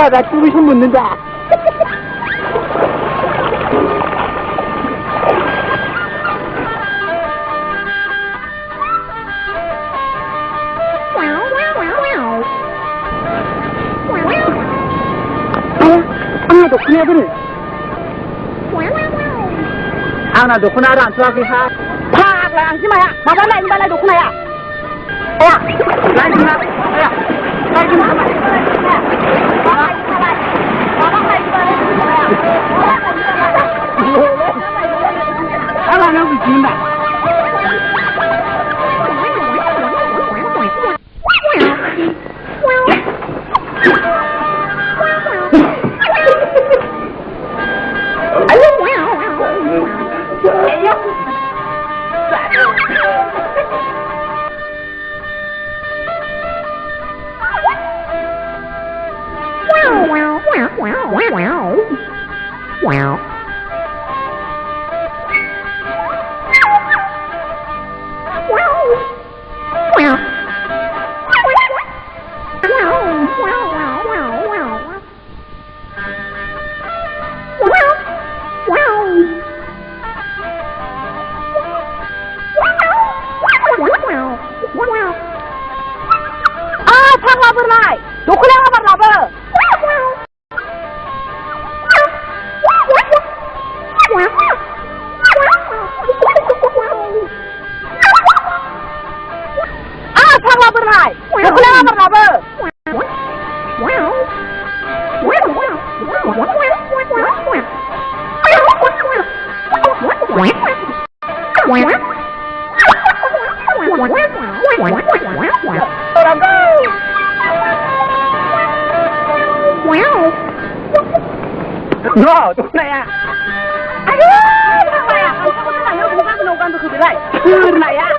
나 죽으신 묻는다. 아나 dokuna들. 아나 dokuna를 안 좋아하게 하. 팍, 랑지마야. 마발라 인발라 dokuna야. 야, 랑지마. 야, 랑지마. 아나 너무 죽는다. No, dokuna야. 아유, 상마야. 한쪽으로 나요. 공간도 노간도 그들아. 그나야.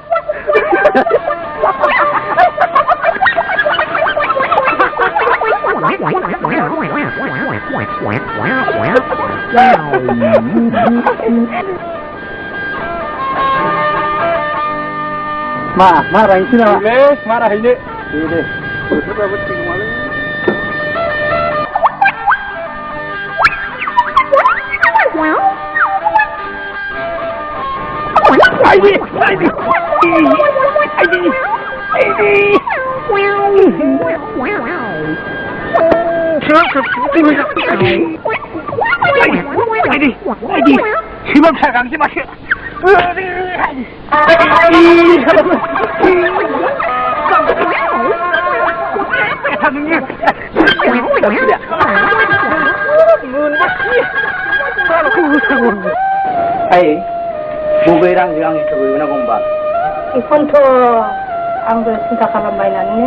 marah ini lah. Marah ini. Ini. Berapa betul malu? Aidi. 지금 잘 강지 마세요. Ay, buberang yang itu guna gomba. Ikon to anggo cinta kalambai nanne,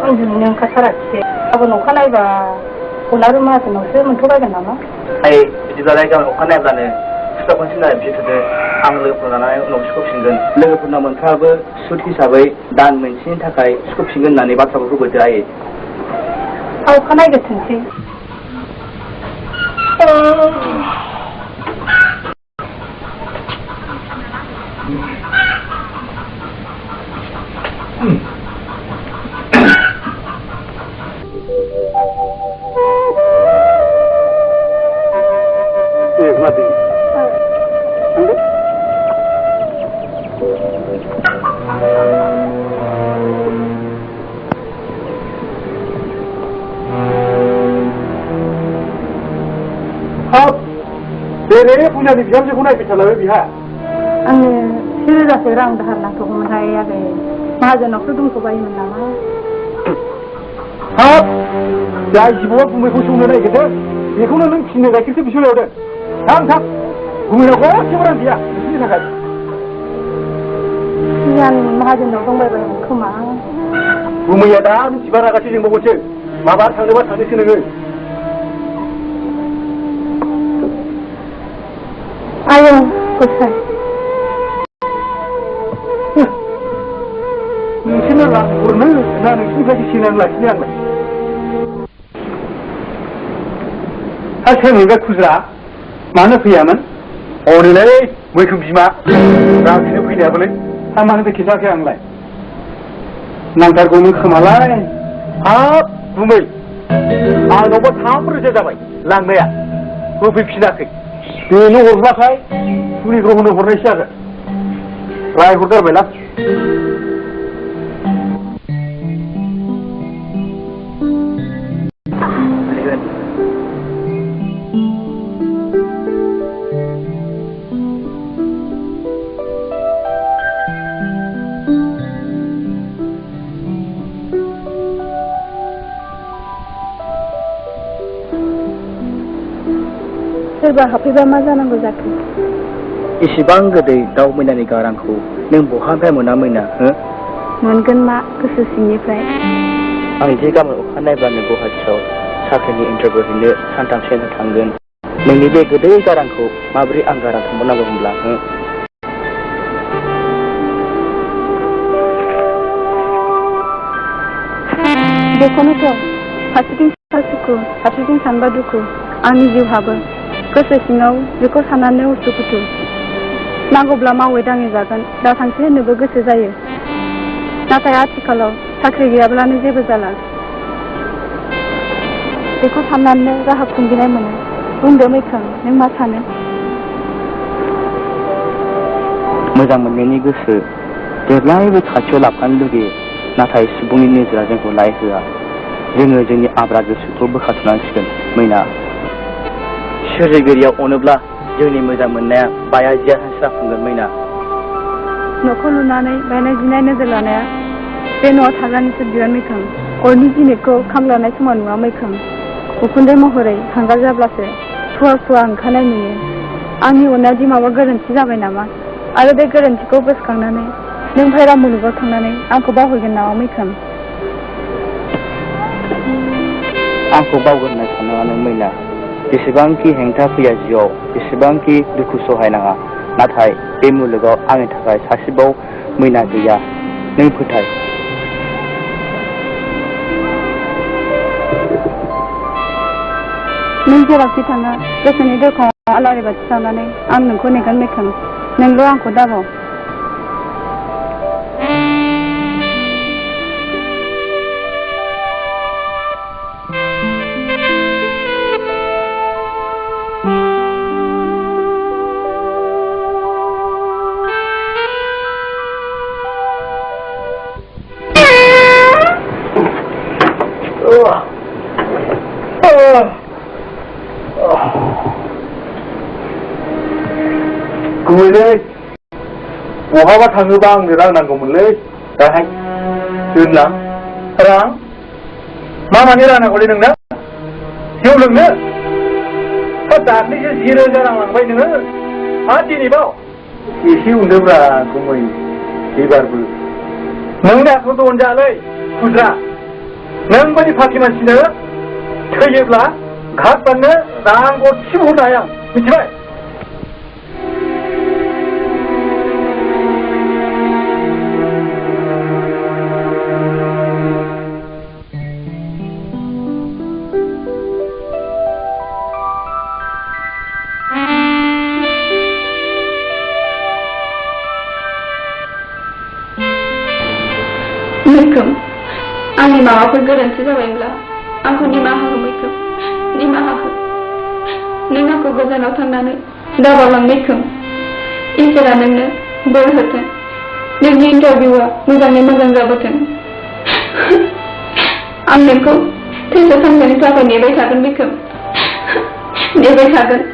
anggo yang kasarati. Aku nukhanai ba, unaru mah tu nukse mencoba kan nama? Ay, jika lagi kalau nukhanai ba ne, sudah konsentrasi begitu deh. Ang logoफोरानाय उनाव सुखुफिनगोन लोगोफोरना मोनफ्राबो सुद हिसाबै दान मोनसेनि थाखाय सुखुफिनगोन होननानै बाथ्राखौ होबोदो आयै खानायगोनसै Ini punya di jam seguna itu celawe biha. Ane sih dah serang dah nak tu menghai ya ke. Mahajan aku tu muka bayi menama. Hap, dah ibu bapa pun mesti umur naik kita. Ibu nak sini dah kita bisa lewat. Tham, umur aku siapa dia? Sini nak. Yang mahajan aku bayi kemana? Umur ya dah, siapa nak kasih jengbo bocor. Mabar thang lepas thang di sini ke. Ayo, kusai. Sini lah, urna, na sini kasih sini lah, sini lah. Asal ni kat kusra, mana fiaman? Orang ni, mereka bima, orang sini punya apa ni? Mana tu kisah yang lain. Nangkar gunung kemalai, hap, bumbai, आंनावबो थामरोजा जाबाय लांनाया होफैफिनाखै बेनो हरब्लाथाय फुलिखौ होनो हरनायसो जागोन रायहरगारबायलां सोरबा हाबफैबा मा जानांगौ जाखो इसिबां गोदै दाउ मैनानि गारांखौ नों बहानिफ्राय मोना मैना हो मोनगोन मा गोसो सिंनिफ्राय आं जे गाबोन अखा नायब्लानो गुवाहाटियाव साख्रिनि इन्टारभिउ हैनो सानथामसो थांगोन नोंनि बे गोदै गारांखौ माबोरै आं गारां थांबावनांगौ होनब्ला हो बेखौनोथ' फारसेथिं सुखु फारसेथिं सानबा दुखु आंनि जिउ हाबो गोसो सिङाव बेखौ साननानै उसुखुथु नांगौब्ला मावै दाङै जागोन दा थांसै होननोबो गोसो जायो नाथाय आथिखालाव साख्रि गैयाब्लानो जेबो जाला बेखौ साननानै राहा खुंगिनाय मोनो बुंदो मैखोम नों मा सानो मोजां मोननायनि गोसो जेब्लायबो खाथियाव लाफानो लुगैयो नाथाय सुबुंनि नोजोरा जोंखौ लायहोआ जोङो जोंनि आब्रा गोसोखौ बोखारथ'नांसिगोन मैना सोरजिगिरिया अनोब्ला जोंनि मोजां मोननाया बाया जिया जाफुंगोन मैना न'खौ लुनानै बायनाय जिनाय नोजोर लानाया बे न'आव थाग्रानिसो बिबान मैखोम अरनि जिनिरखौ खामलानाय समाव नुवा मैखोम उखुन्दै महरै हांगार जाब्लासो खुवा खुवा ओंखारनाय नुयो आंनि अननायादि माबा गोरोन्थि जाबाय नामा आरो बे गोरोन्थिखौ गोसोखांनानै नों बायरा मुलुगाव थांनानै आंखौ बावहैगोन नामा मैखोम आंखौ बावगोन होनना साननाङा नों मैना जेसेबांखि हेंथा फैया जिउआव जेसेबांखि दुखु सहायनाङा नाथाय बे मुलुगाव आंनि थाखाय सासेबाव मैना गैया नों फोथाय नों जेरावखि थाङा गोसोनि दरखङाव आलारि बाथि सावनानै आं नोंखौ नेगोन मैखोम नोंल' आंखौ दाबाव गुमैलै बहाबा थाङोबा आंनो रां नांगौमोनलै दाहाय दोनलां रां मा मानि रां नांगौलै नोंनो जौ लोंनो दाख्लैसो 10,000 रां लांबाय नोङो आरो दिनैबाव एसे उन्दोब्रा गुमै एबारबो नोंनि आखायाव दनजालै खुद्रा नों बायदि फाखि मानसिनो थैयोब्ला घाट बाननो रां गरसेबो हरनो हाया मिथिबाय मैखोम आंनि माबाफोर गोरोन्थि जाबायब्ला आंखौ निमाहा हो मैखोम निमाहा हो नों आंखौ गोजानाव थांनानै दाबावलां मैखोम इसोरा नोंनो बोर होथों नोंनि इन्टारभिउआ मोजाङै मोजां जाबोथों आं नोंखौ थैसे थांनायनि थाखाय नेबाय थागोन मैखोम नेबाय थागोन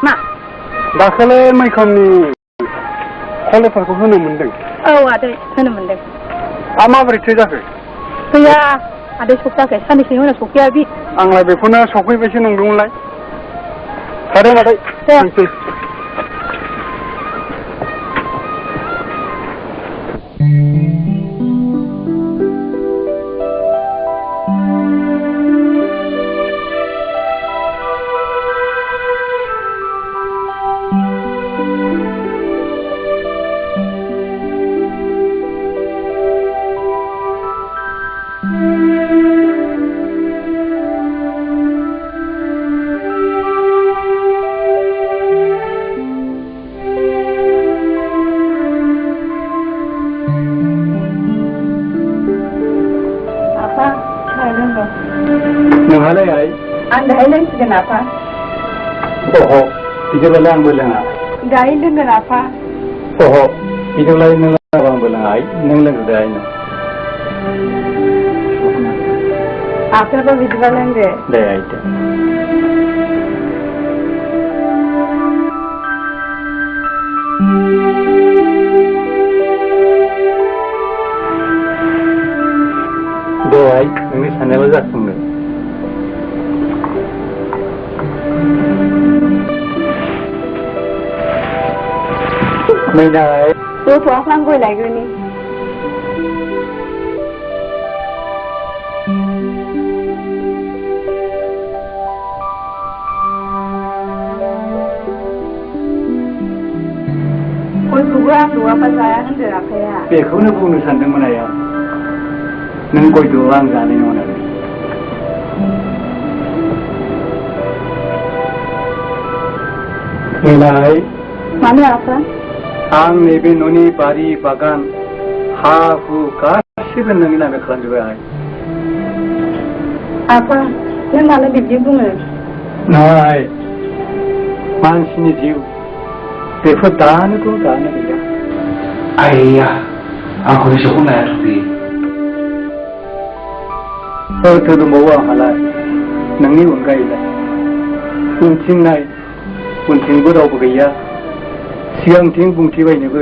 मा दाखालि मैखोमनि कल लेटारखौ होनो मोनदों औ आदै होनो मोनदों माबोरैथो जाखो गैया आदै सफैयाखै साननैसोनि उनाव सफैया बि आंलाय बेखौनो सफैबायसो नंदोंमोनलाय थादों मादै थांसै दाहाय लोंसिगोन आफा बिदिब्लालाय आंबो लोङा दाहाय लोंगोन आफा बिदिब्लालाय नों लोङाबा आंबो लोङा नों लोंग्रोदो आइनो आफायाबो बिदिबा लोंदो दे आइ दे दे आइ नोंनि साननायाल' जाफुङो मैनाय गथ'आ आं गय लायग्रोनि गयखौबो आं दौआबा जाया होनदों आफाया बेखौनो बुंनो सानदोंमोन आइया नों गय दौआ आं जानाय नङा होननानै मैनाय मानो आफा आं नैबे न'नि बारि बागान हा हु गासिबो नोंनि नामै खालामजोब्बाय आइ आफा नों मानो बिदि बुङो नाय मानसिनि जिउ बेफोर दानोथ' दानो गैया आइया आंखौ गोसोखौ नायाथ' बे सोरथो दंबावो आंहालाय नोंनि अनगायैलाय उनथिं नाय उनथिंबो रावबो गैया सिगांथिं बुंथिबायनोबो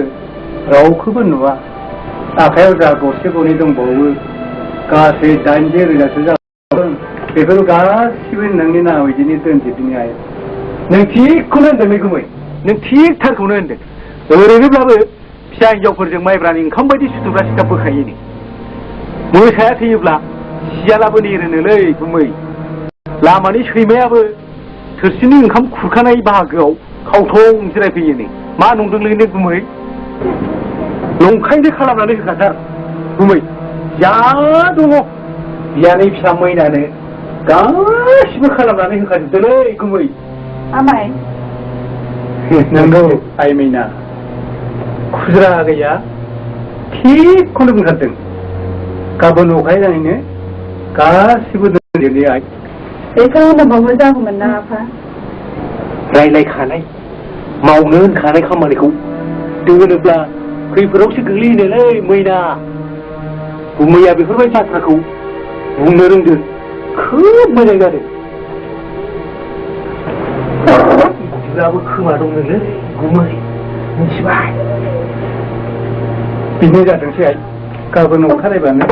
रावखौबो नुवा आखायाव जा गरसे गरनै दंबावो गासै 80,000 जादों बेफोर गासिबो नोंनि नामै बिदिनो दोनजोबदिनि आइ नों थिगखौनो होनदों मैगुमै नों थिगथारखौनो होनदों ओरैनोब्लाबो फिसा हिनजावफोरजों माइब्रानि ओंखाम बायदि सुथुब्रा सिथाब बोखायोनो मोसाया थैयोब्ला सियालाबो नेरोनोलै गुमै लामानि सैमायाबो थोरसिनि ओंखाम खुरखानाय बाहागोआव खावथं जिरायफैयोनो मा नंदोंलै नों गुमै नंखायनो खालामनानै होखाथार गुमै जा दङ बियानै फिसा मैनानो गासिबो खालामनानै होखाजोबदोलै गुमै आमाय नंगौ आइ मैना खुज्रा गैया थिगखौनो बुंथारदों गाबोन अखानायैनो गासिबो दोनजोबनि आइ बेखौ उनावबाबो जागौमोन ना आफा रायलायखानाय मावनो होनखानाय खामानिखौ दोनोब्ला खैफोदावसो गोग्लैयोनोलै मैना गुमैया बेफोरबायदि बाथ्राखौ बुंनो रोंदों खोब मोजां जादों बिदिब्लाबो खोमा दंनोलै गुमै मिथिबाय बिनो जाथोंसै आइ गाबोन अखानायबानो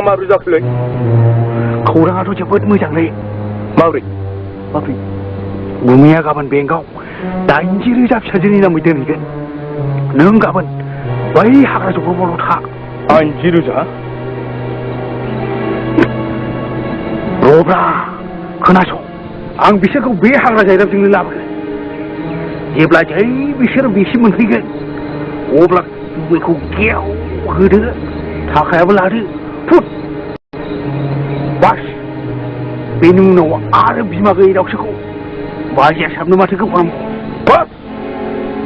माबोरै जाखोलै खौराङाथ' जोबोद मोजांलै माबोरै गुमैया गाबोन बेंकआव 80,000 फिसाजोनि नामै दोनहैगोन नों गाबोन बै हाग्रा जग्रबावल' था 80,000 रब्रा खोनासं आं बिसोरखौ बे हाग्रा जायगाजोंनो लाबोगोन जेब्ला जै बिसोर बेसे मोनहैगोन अब्ला गुबैखौ गेव होदो थाखायाबो लादो फुट बास बेनि उनाव आरो बिमा गैयै दावसोखौ बाजिया साबनो माथो गोबां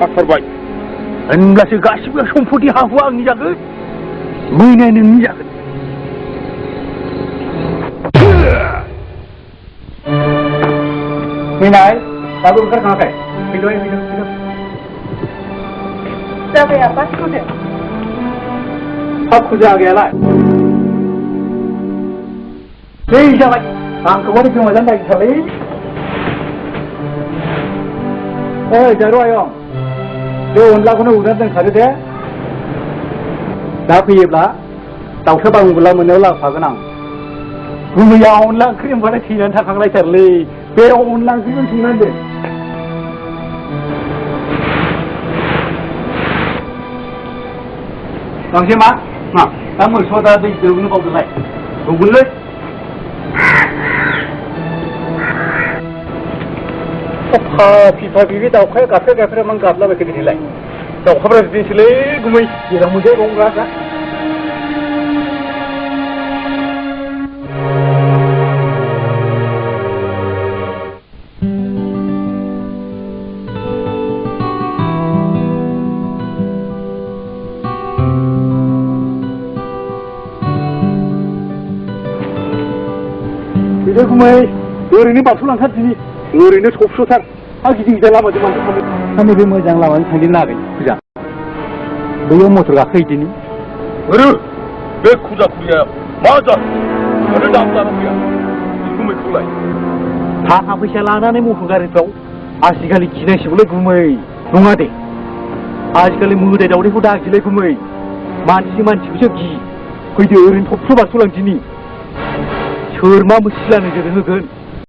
हाथारबाय होनब्लासो गासिबो सम्पति हा हुआ आंनि जागोन मैनाया नोंनि जागोन मैनाय दाबो ओंखारखाङाखै फैदो जाबाय आफा खुदो थाब खुजा गैयालाय नै जाबाय आंखौ माने गोमाजानो नागिरथारलै ओइ जारु आयं बे अनलाखौनो उरनानै दोनखादो दे दा फैयोब्ला दाउसा बांबुला मोननायाव लाबोफागोन आं गुमैया अनला ओंख्रि होनबाथाय थैनानै थाखांलायथारलै बे अनला ओंख्रिखौ संनानै दोन गांसेमा मा दा मोसौआ दा दै दौनो बावदोंलाय दौगोनलै फिफा बिबि दाउखाया गाबफेरा मान गाबलाबायखो दिनैलाय दाउखाफ्रा बिदिनोसैलै गुमै जेराव मोनजायो रंग्राफ्रा फैदो गुमै ओरैनो बारस'लांथार दिनै ओरैनो थबस'थार हा गिदिर गिदिर लामाजों माथो थांदों दा नैबे मोजां लामाजों थांदों नागै फुजा बैयाव मटर गाखोहैदिनि बे खुजा खुरिया मा जाखो माथो दाम जाना फैया गुमैखौलाय थाखा फैसा लानानै मटर गारिफ्राव आजिखालि गिनांसिगौलै गुमै नङा दे आजिखालि मोदाय दावदैखौ दागिलै गुमै मानसिखौसो गि फैदो ओरैनो थबस' बारस'लांदिनि सोर मा सिला नोजोर होगोन